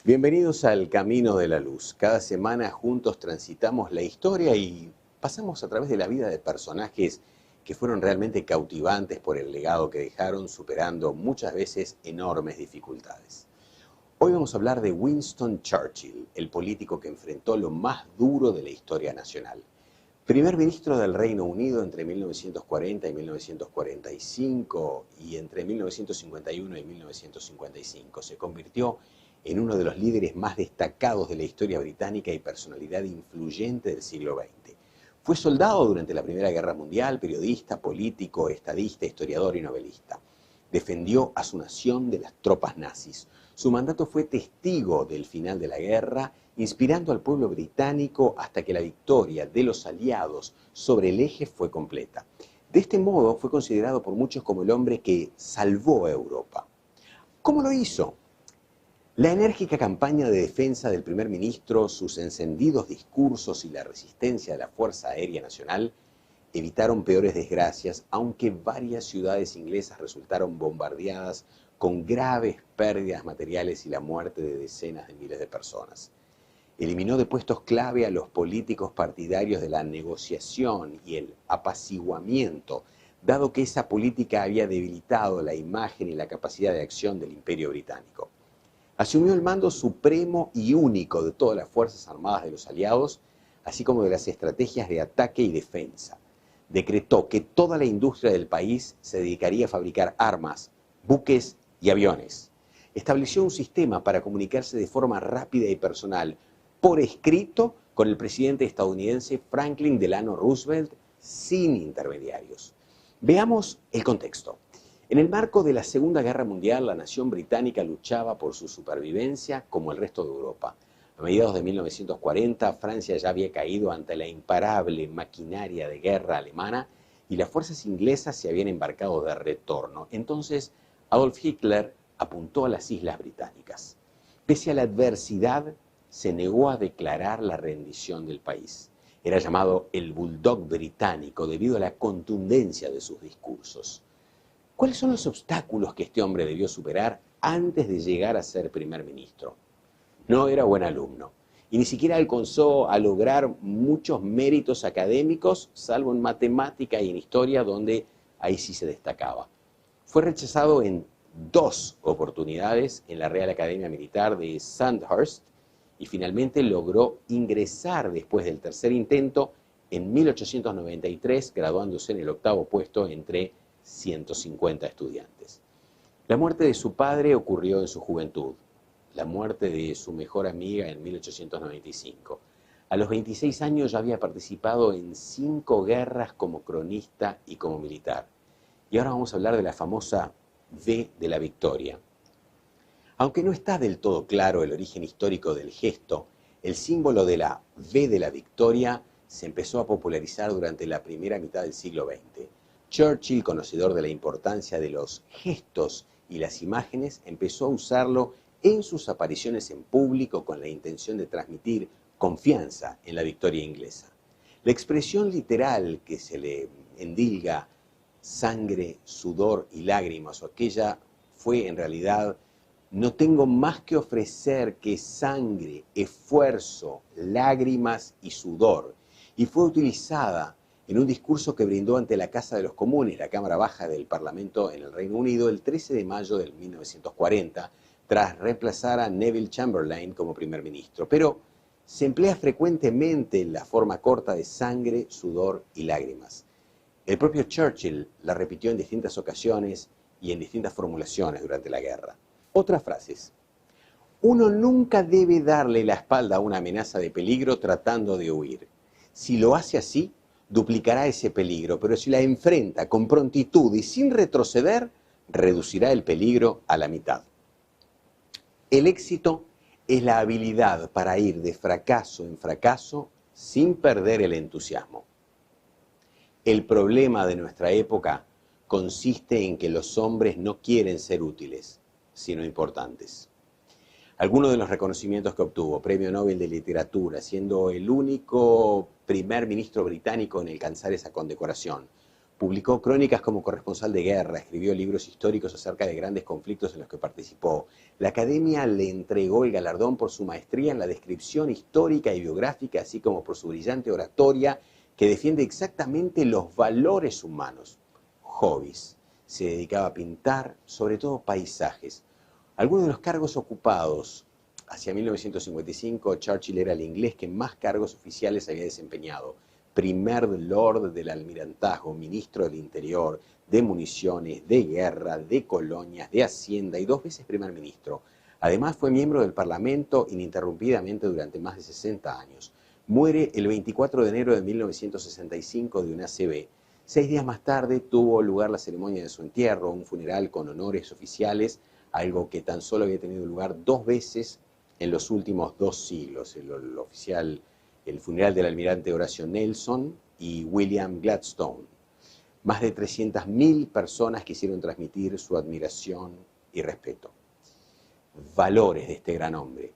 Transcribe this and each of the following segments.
Bienvenidos al Camino de la Luz. Cada semana juntos transitamos la historia y pasamos a través de la vida de personajes que fueron realmente cautivantes por el legado que dejaron, superando muchas veces enormes dificultades. Hoy vamos a hablar de Winston Churchill, el político que enfrentó lo más duro de la historia nacional. Primer ministro del Reino Unido entre 1940 y 1945 y entre 1951 y 1955. Se convirtió en uno de los líderes más destacados de la historia británica y personalidad influyente del siglo XX. Fue soldado durante la Primera Guerra Mundial, periodista, político, estadista, historiador y novelista. Defendió a su nación de las tropas nazis. Su mandato fue testigo del final de la guerra, inspirando al pueblo británico hasta que la victoria de los aliados sobre el eje fue completa. De este modo fue considerado por muchos como el hombre que salvó a Europa. ¿Cómo lo hizo? La enérgica campaña de defensa del primer ministro, sus encendidos discursos y la resistencia de la Fuerza Aérea Nacional evitaron peores desgracias, aunque varias ciudades inglesas resultaron bombardeadas con graves pérdidas materiales y la muerte de decenas de miles de personas. Eliminó de puestos clave a los políticos partidarios de la negociación y el apaciguamiento, dado que esa política había debilitado la imagen y la capacidad de acción del Imperio Británico. Asumió el mando supremo y único de todas las Fuerzas Armadas de los aliados, así como de las estrategias de ataque y defensa. Decretó que toda la industria del país se dedicaría a fabricar armas, buques y aviones. Estableció un sistema para comunicarse de forma rápida y personal, por escrito, con el presidente estadounidense Franklin Delano Roosevelt, sin intermediarios. Veamos el contexto. En el marco de la Segunda Guerra Mundial, la nación británica luchaba por su supervivencia como el resto de Europa. A mediados de 1940, Francia ya había caído ante la imparable maquinaria de guerra alemana y las fuerzas inglesas se habían embarcado de retorno. Entonces, Adolf Hitler apuntó a las Islas Británicas. Pese a la adversidad, se negó a declarar la rendición del país. Era llamado el Bulldog británico debido a la contundencia de sus discursos. ¿Cuáles son los obstáculos que este hombre debió superar antes de llegar a ser primer ministro? No era buen alumno y ni siquiera alcanzó a lograr muchos méritos académicos, salvo en matemática y en historia, donde ahí sí se destacaba. Fue rechazado en 2 oportunidades en la Real Academia Militar de Sandhurst y finalmente logró ingresar después del tercer intento en 1893, graduándose en el 8º puesto entre 150 estudiantes. La muerte de su padre ocurrió en su juventud, la muerte de su mejor amiga en 1895. A los 26 años ya había participado en 5 guerras como cronista y como militar. Y ahora vamos a hablar de la famosa V de la Victoria. Aunque no está del todo claro el origen histórico del gesto, el símbolo de la V de la Victoria se empezó a popularizar durante la primera mitad del siglo XX. Churchill, conocedor de la importancia de los gestos y las imágenes, empezó a usarlo en sus apariciones en público con la intención de transmitir confianza en la victoria inglesa. La expresión literal que se le endilga sangre, sudor y lágrimas, o aquella fue en realidad: no tengo más que ofrecer que sangre, esfuerzo, lágrimas y sudor, y fue utilizada en un discurso que brindó ante la Casa de los Comunes, la Cámara Baja del Parlamento en el Reino Unido, el 13 de mayo de 1940, tras reemplazar a Neville Chamberlain como primer ministro. Pero se emplea frecuentemente la forma corta de sangre, sudor y lágrimas. El propio Churchill la repitió en distintas ocasiones y en distintas formulaciones durante la guerra. Otras frases. Uno nunca debe darle la espalda a una amenaza de peligro tratando de huir. Si lo hace así, duplicará ese peligro, pero si la enfrenta con prontitud y sin retroceder, reducirá el peligro a la mitad. El éxito es la habilidad para ir de fracaso en fracaso sin perder el entusiasmo. El problema de nuestra época consiste en que los hombres no quieren ser útiles, sino importantes. Algunos de los reconocimientos que obtuvo: Premio Nobel de Literatura, siendo el único primer ministro británico en alcanzar esa condecoración. Publicó crónicas como corresponsal de guerra, escribió libros históricos acerca de grandes conflictos en los que participó. La Academia le entregó el galardón por su maestría en la descripción histórica y biográfica, así como por su brillante oratoria que defiende exactamente los valores humanos. Hobbies. Se dedicaba a pintar, sobre todo paisajes. Algunos de los cargos ocupados. Hacia 1955, Churchill era el inglés que más cargos oficiales había desempeñado. Primer Lord del Almirantazgo, ministro del Interior, de Municiones, de Guerra, de Colonias, de Hacienda y 2 veces primer ministro. Además fue miembro del Parlamento ininterrumpidamente durante más de 60 años. Muere el 24 de enero de 1965 de un ACV. 6 días más tarde tuvo lugar la ceremonia de su entierro, un funeral con honores oficiales, algo que tan solo había tenido lugar 2 veces en los últimos 2 siglos. El funeral del almirante Horacio Nelson y William Gladstone. Más de 300.000 personas quisieron transmitir su admiración y respeto. Valores de este gran hombre.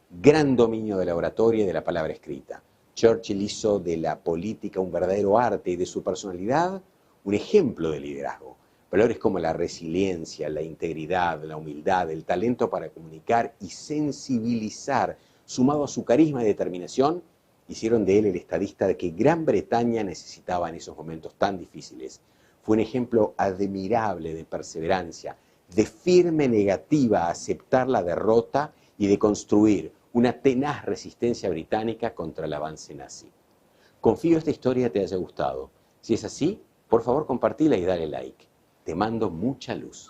Gran dominio de la oratoria y de la palabra escrita. Churchill hizo de la política un verdadero arte y de su personalidad un ejemplo de liderazgo. Valores como la resiliencia, la integridad, la humildad, el talento para comunicar y sensibilizar, sumado a su carisma y determinación, hicieron de él el estadista que Gran Bretaña necesitaba en esos momentos tan difíciles. Fue un ejemplo admirable de perseverancia, de firme negativa a aceptar la derrota y de construir una tenaz resistencia británica contra el avance nazi. Confío esta historia te haya gustado. Si es así, por favor compartila y dale like. Te mando mucha luz.